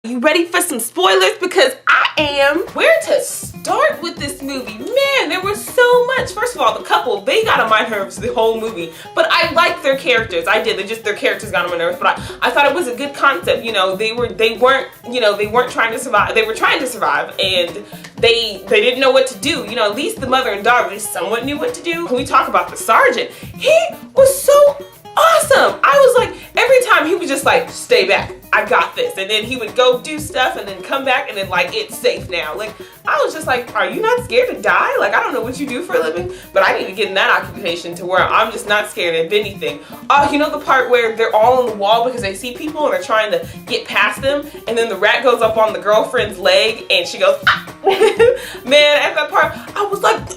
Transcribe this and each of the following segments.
You ready for some spoilers? Because I am. Where to start with this movie? Man, there was so much. First of all, the couple, they got on my nerves the whole movie. But I liked their characters. I did. Their characters got on my nerves. But I thought it was a good concept. You know, they weren't trying to survive. They were trying to survive, and they didn't know what to do. You know, at least the mother and daughter, they somewhat knew what to do. When we talk about the sergeant, he was so awesome. I was like, every time he was just like, stay back, I got this. And then he would go do stuff and then come back and then like, it's safe now. Like, I was just like, are you not scared to die? Like, I don't know what you do for a living, but I need to get in that occupation to where I'm just not scared of anything. You know the part where they're all on the wall because they see people and they're trying to get past them, and then the rat goes up on the girlfriend's leg and she goes, ah! Man, at that part, I was like,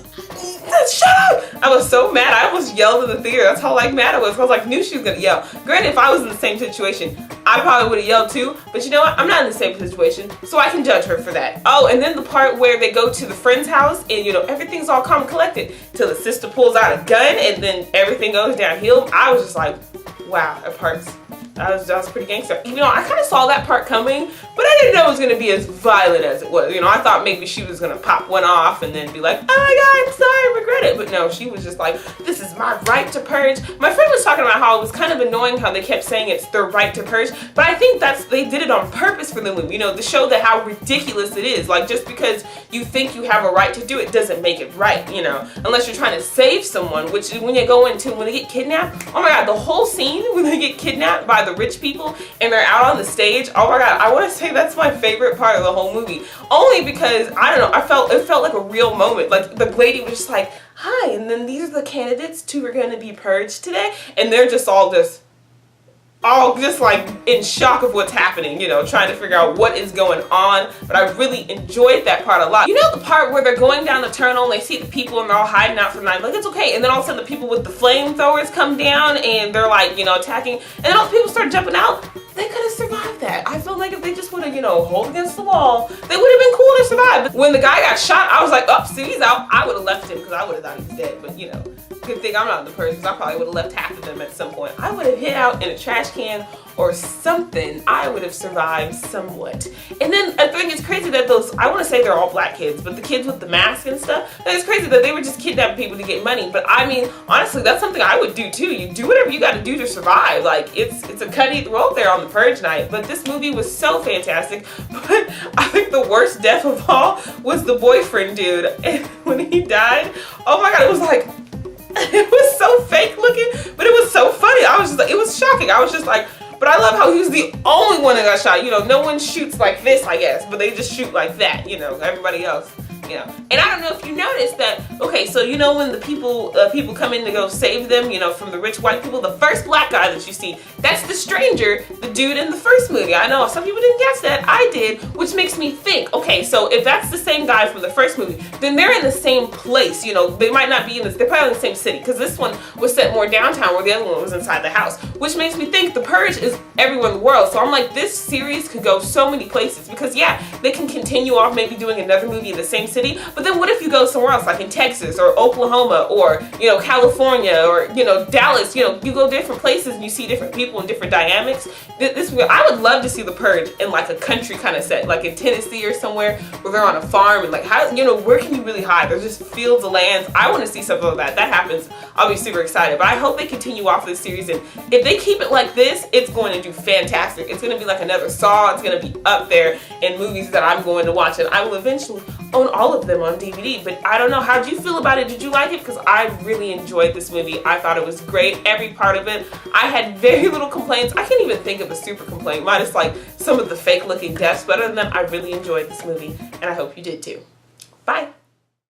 shut up! I was so mad. I almost yelled in the theater. That's how like mad I was. I was like, knew she was gonna yell. Granted, if I was in the same situation, I probably would have yelled too. But you know what? I'm not in the same situation, so I can judge her for that. Oh, and then the part where they go to the friend's house and you know everything's all calm and collected till the sister pulls out a gun and then everything goes downhill. I was just like, wow, that part's. That was pretty gangster. You know, I kind of saw that part coming, but I didn't know it was going to be as violent as it was. You know, I thought maybe she was going to pop one off and then be like, oh my God, I'm sorry, I regret it. But no, she was just like, this is my right to purge. My friend was talking about how it was kind of annoying how they kept saying it's their right to purge, but I think they did it on purpose for the movie, you know, to show that how ridiculous it is. Like, just because you think you have a right to do it doesn't make it right, you know, unless you're trying to save someone, which is when you go into, when they get kidnapped. Oh my God, the whole scene when they get kidnapped by the rich people and they're out on the stage. Oh my God, I want to say that's my favorite part of the whole movie. Only because, I don't know, it felt like a real moment. Like the lady was just like, hi, and then these are the candidates who are going to be purged today. And they're just all just like in shock of what's happening, you know, trying to figure out what is going on. But I really enjoyed that part a lot. You know the part where they're going down the tunnel and they see the people and they're all hiding out for the night, like it's okay, and then all of a sudden the people with the flamethrowers come down and they're like, you know, attacking, and then all the people start jumping out. They could have survived that. I feel like if they just would have, you know, hold against the wall, they would have been cool to survive. But when the guy got shot, I was like, oh, see, he's out. I would have left him because I would have thought he was dead. But you know, good thing I'm not the person, because I probably would have left half of them at some point. I would have hid out in a trash can or something. I would have survived somewhat. And then I think it's crazy that those, I want to say they're all black kids, but the kids with the mask and stuff, that it's crazy that they were just kidnapping people to get money. But I mean, honestly, that's something I would do too. You do whatever you got to do to survive. Like, it's a cut road there on the Purge night. But this movie was so fantastic. But I think the worst death of all was the boyfriend dude. And when he died, oh my God, it was like, it was so fake looking, but it was so funny. I was just like, it was shocking. I was just like, but I love how he was the only one that got shot. You know, no one shoots like this, I guess, but they just shoot like that, you know, everybody else. You know, and I don't know if you noticed that, okay, so you know when the people come in to go save them, you know, from the rich white people, the first black guy that you see, that's the stranger, the dude in the first movie. I know some people didn't guess that, I did, which makes me think, okay, so if that's the same guy from the first movie, then they're in the same place, you know, they might not be in this, they're probably in the same city, because this one was set more downtown where the other one was inside the house, which makes me think the Purge is everywhere in the world. So I'm like, this series could go so many places, because yeah, they can continue off maybe doing another movie in the same city, but then what if you go somewhere else, like in Texas or Oklahoma or, you know, California or, you know, Dallas, you know, you go different places and you see different people and different dynamics. I would love to see the Purge in like a country kind of set, like in Tennessee or somewhere where they're on a farm and like, how, you know, where can you really hide? There's just fields of lands. I want to see something like that. That happens, I'll be super excited. But I hope they continue off this series, and if they keep it like this, it's going to do fantastic. It's going to be like another Saw. It's going to be up there in movies that I'm going to watch, and I will eventually own all of them on DVD. But I don't know, how did you feel about it? Did you like it? Because I really enjoyed this movie. I thought it was great, every part of it. I had very little complaints. I can't even think of a super complaint, minus like some of the fake looking deaths, but other than that, I really enjoyed this movie, and I hope you did too. Bye.